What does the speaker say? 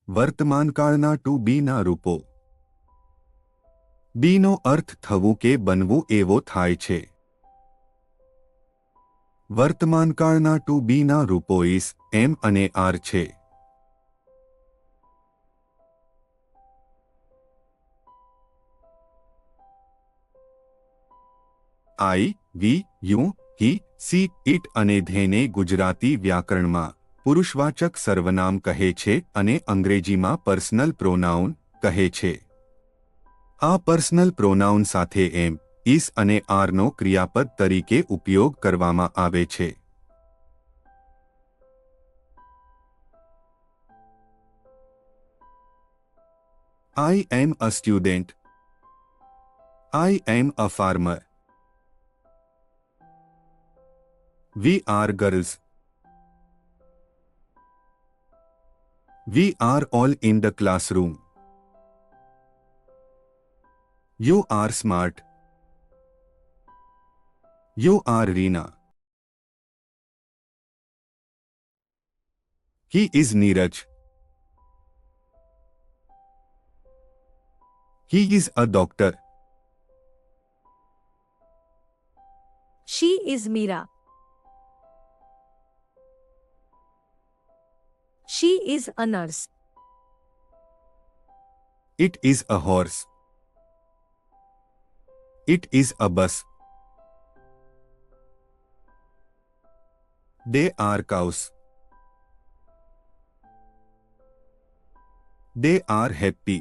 વર્તમાનકાળના two બીના રૂપો. બીનો અર્થ થવું કે બનવું એવો થાય છે. વર્તમાનકાળના ટુ બીના રૂપો ઇસ, એમ અને આર છે. આઈ, વી, યુ, હી, સી, ઇટ અને ધેને ગુજરાતી વ્યાકરણમાં પુરુષવાચક સર્વનામ કહે છે અને અંગ્રેજીમાં પર્સનલ પ્રોનાઉન કહે છે. આ પર્સનલ પ્રોનાઉન સાથે એમ, ઇસ અને આરનો ક્રિયાપદ તરીકે ઉપયોગ કરવામાં આવે છે. I am a student. I am a farmer. We are girls. We are all in the classroom. You are smart. You are Reena. He is Neeraj. He is a doctor. She is Meera. She is a nurse. It is a horse. It is a bus. They are cows. They are happy.